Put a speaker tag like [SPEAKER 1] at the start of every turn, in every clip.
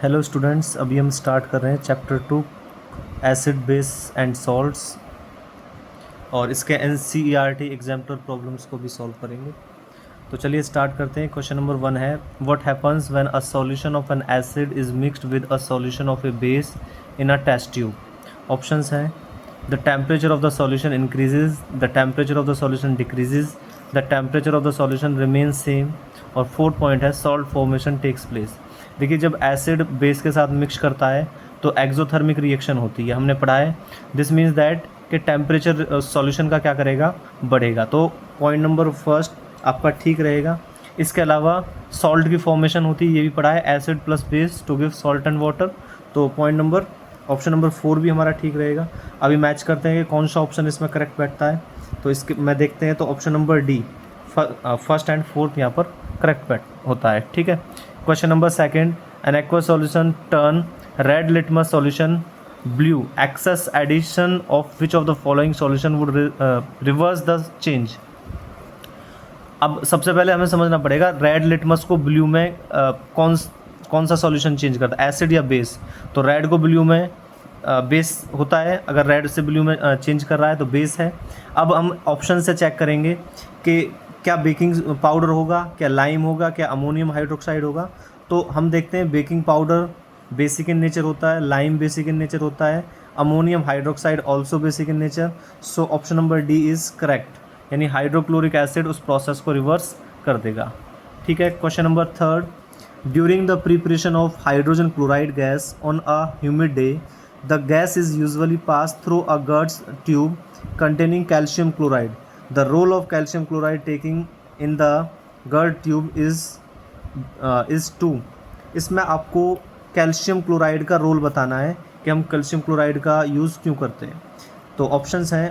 [SPEAKER 1] Hello students, अभी हम start कर रहे हैं chapter 2 acid base and salts और इसके NCERT एग्जाम्पलर प्रॉब्लम्स को भी सॉल्व करेंगे। तो चलिए स्टार्ट करते हैं। क्वेश्चन नंबर 1 है, what happens when a solution of an acid is mixed with a solution of a base in a test tube. Options हैं, the temperature of the solution increases, the temperature of the solution decreases, the temperature of the solution remain same, और fourth point है, salt formation takes place. देखिए, जब acid base के साथ mix करता है तो एक्सोथर्मिक रिएक्शन होती है, हमने पढ़ा है। दिस मीन्स दैट कि टेम्परेचर सॉल्यूशन का क्या करेगा, बढ़ेगा। तो पॉइंट नंबर फर्स्ट आपका ठीक रहेगा। इसके अलावा सॉल्ट की फॉर्मेशन होती है, ये भी पढ़ा है, acid plus base to give salt and water. तो पॉइंट नंबर ऑप्शन नंबर 4 भी हमारा ठीक रहेगा। अभी मैच करते हैं कि कौन सा ऑप्शन इसमें करेक्ट बैठता है। तो इसके मैं देखते हैं, तो option number D first and fourth यहाँ पर करेक्ट बैठ होता है। ठीक है। Question number second, an aqueous solution turn red litmus solution blue, excess addition of which of the following solution would reverse the change. अब सबसे पहले हमें समझना पड़ेगा रेड लिटमस को ब्लू में कौन सा सॉल्यूशन चेंज करता है, एसिड या बेस। तो रेड को ब्लू में बेस होता है, अगर रेड से ब्लू में चेंज कर रहा है तो बेस है। अब हम ऑप्शन से चेक करेंगे कि क्या बेकिंग पाउडर होगा, क्या लाइम होगा, क्या अमोनियम हाइड्रोक्साइड होगा। तो हम देखते हैं baking powder basic in nature होता है, लाइम बेसिक इन नेचर होता है, ammonium hydroxide also basic in nature. So option number D is correct, यानी हाइड्रोक्लोरिक एसिड उस प्रोसेस को रिवर्स कर देगा। ठीक है। Question number third, during the preparation of hydrogen chloride gas on a humid day, the gas is usually pass through a guards tube containing calcium chloride. The role of calcium chloride taking in the GERD tube is 2. इसमें आपको calcium chloride का role बताना है कि हम calcium chloride का use क्यों करते हैं। तो ऑप्शंस हैं,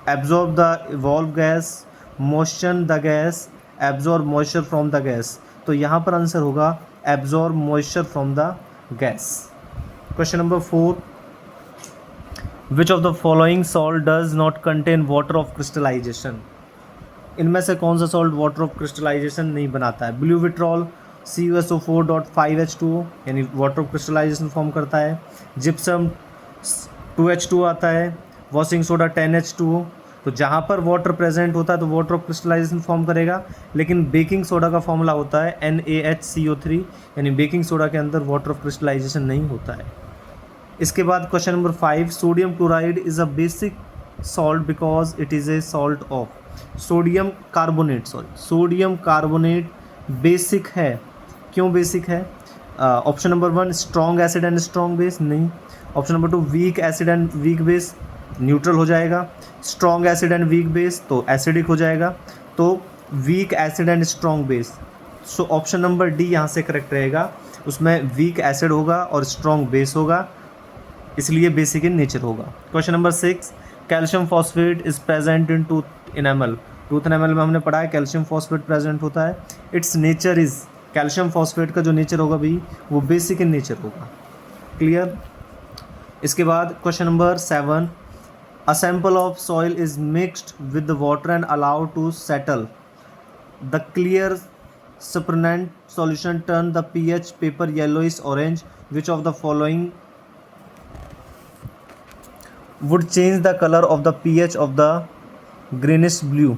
[SPEAKER 1] absorb the evolve gas, motion the gas, absorb moisture from the gas. तो यहाँ पर आंसर होगा absorb moisture from the gas. Question number 4, which of the following salt does not contain water of crystallization. इनमें से कौन सा salt water of crystallisation नहीं बनाता है। ब्लू विट्रॉल CuSO4.5H2O यानी वाटर ऑफ क्रिस्टलाइजेशन फॉर्म करता है। जिप्सम 2H2O आता है। Washing soda 10H2O। तो जहाँ पर वाटर प्रेजेंट होता है तो वाटर ऑफ क्रिस्टलाइजेशन फॉर्म करेगा, लेकिन बेकिंग सोडा का फॉर्मूला होता है NaHCO3, यानी बेकिंग सोडा के अंदर वाटर ऑफ क्रिस्टलाइजेशन नहीं होता है। इसके बाद question number 5, sodium chloride is a basic salt because it is a salt of. Sodium carbonate basic है, क्यों बेसिक है। Option number 1, strong acid and strong base, नहीं। Option number 2, weak acid and weak base, neutral हो जाएगा। Strong acid and weak base तो acidic हो जाएगा। तो weak acid and strong base, so option number D यहाँ से करेक्ट रहेगा। उसमें वीक एसिड होगा और स्ट्रॉन्ग बेस होगा, इसलिए बेसिक इन नेचर होगा। Question number 6, calcium phosphate is present in tooth enamel. Tooth enamel में हमने पढ़ा है कैल्शियम फॉस्फेट प्रेजेंट होता है। Its nature is, calcium phosphate का जो नेचर होगा भी वो बेसिक इन नेचर होगा। क्लियर। इसके बाद question number 7, a sample of soil is mixed with the water and allowed to settle. The clear supernatant solution turn the pH paper yellowish orange, which of the following would change the color of the pH of the greenish blue.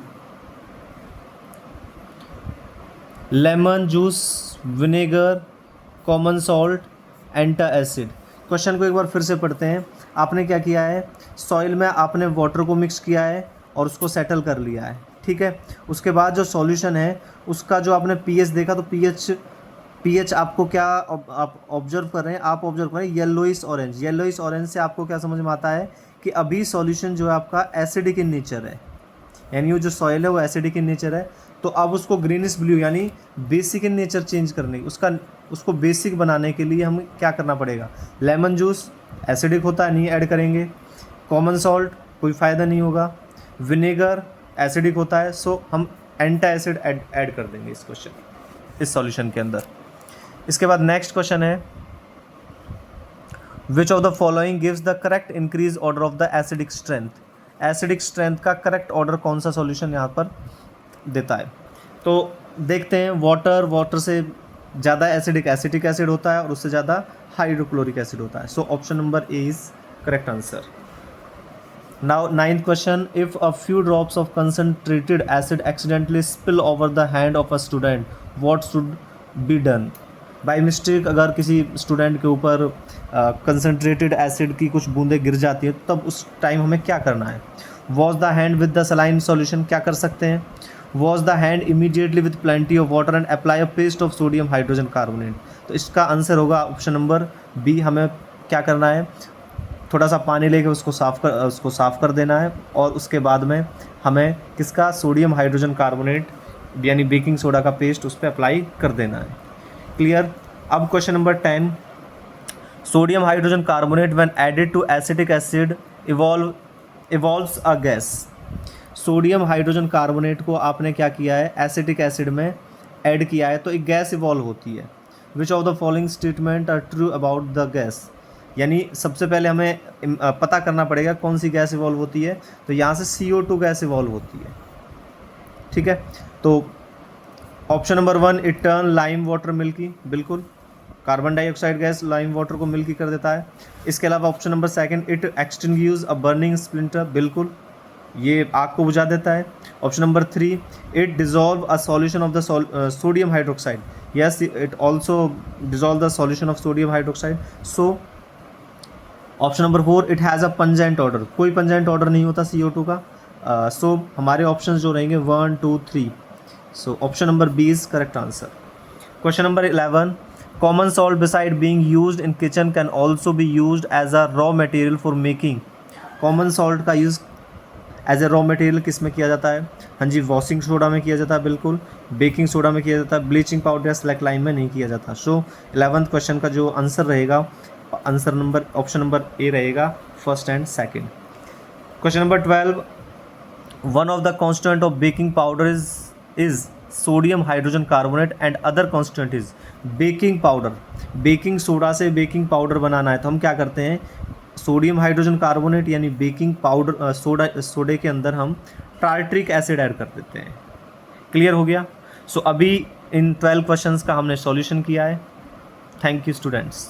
[SPEAKER 1] Lemon juice, vinegar, common salt, antacid. Question को एक बार फिर से पढ़ते हैं। आपने क्या किया है, सॉइल में आपने वाटर को मिक्स किया है और उसको सेटल कर लिया है। ठीक है। उसके बाद जो सॉल्यूशन है उसका जो आपने pH देखा, तो pH आपको क्या आप ऑब्जर्व कर रहे हैं, आप ऑब्जर्व कर रहे हैं येलोइश ऑरेंज। येलोइश ऑरेंज से आपको क्या समझ में आता है कि अभी सॉल्यूशन जो है आपका एसिडिक इन नेचर है, यानी वो जो सॉइल है वो एसिडिक इन नेचर है। तो अब उसको ग्रीनिश ब्लू यानी बेसिक इन नेचर चेंज करने, उसको बेसिक बनाने के लिए हम क्या करना पड़ेगा। लेमन जूस एसिडिक होता है, नहीं ऐड करेंगे। कॉमन सॉल्ट कोई फ़ायदा नहीं होगा। विनेगर एसिडिक होता है, सो हम एंटासिड ऐड कर देंगे इस क्वेश्चन, इस सॉल्यूशन के अंदर। इसके बाद नेक्स्ट क्वेश्चन है, which of the following gives the correct increase order of the acidic strength. Acidic strength का करेक्ट ऑर्डर कौन सा सॉल्यूशन यहाँ पर देता है। तो देखते हैं, वाटर से ज़्यादा एसिडिक एसिटिक एसिड होता है और उससे ज़्यादा हाइड्रोक्लोरिक एसिड होता है। सो option number A is correct answer. Now 9th question, if a few drops of concentrated acid accidentally spill over the hand of a student, what should be done? By mistake अगर किसी student के ऊपर concentrated acid की कुछ बूंदें गिर जाती है तब उस टाइम हमें क्या करना है? Wash the hand with the saline solution, क्या कर सकते हैं? Wash the hand immediately with plenty of water and apply a paste of sodium hydrogen carbonate. तो इसका आंसर होगा ऑप्शन नंबर बी। हमें क्या करना है, थोड़ा सा पानी लेके उसको साफ़ कर देना है और उसके बाद में हमें किसका, सोडियम हाइड्रोजन कार्बोनेट यानी बेकिंग सोडा का पेस्ट उस पर अप्लाई कर देना है। क्लियर। अब question number 10, sodium hydrogen carbonate when added to acetic acid evolves a gas. Sodium hydrogen carbonate को आपने क्या किया है, एसिटिक एसिड में ऐड किया है तो एक गैस इवॉल्व होती है। Which of the following statement are true about the gas? यानी सबसे पहले हमें पता करना पड़ेगा कौन सी गैस इवॉल्व होती है। तो यहाँ से CO2 गैस इवॉल्व होती है। ठीक है, तो option number 1 it turn lime water milky, बिल्कुल carbon dioxide gas lime water को मिल्की कर देता है। इसके अलावा option number 2 it extinguish a burning splinter, बिल्कुल ये आग को बुझा देता है। Option number 3 it dissolve a solution of the sodium hydroxide, yes it also dissolve the solution of sodium hydroxide. So option number 4 it has a pungent odour, कोई pungent order नहीं होता CO2 का। सो हमारे ऑप्शन जो रहेंगे 1, 2, 3। So option number B is correct answer. Question number 11, common salt beside being used in kitchen can also be used as a raw material for making. Common salt का use as a raw material किस में किया जाता है? हाँ जी, washing soda में किया जाता है, बिल्कुल बेकिंग सोडा में किया जाता है, ब्लीचिंग पाउडर या स्लैकलाइन में नहीं किया जाता। सो 11th क्वेश्चन का जो आंसर रहेगा, answer number option number A रहेगा, first and second. Question number 12, one of the constant of baking powder is sodium hydrogen carbonate and other constant is baking powder. Baking soda से baking powder बनाना है तो हम क्या करते हैं, sodium hydrogen carbonate यानी बेकिंग पाउडर सोडे के अंदर हम टार्ट्रिक एसिड ऐड कर देते हैं। क्लियर हो गया। सो अभी इन 12 क्वेश्चंस का हमने सॉल्यूशन किया है। Thank you students.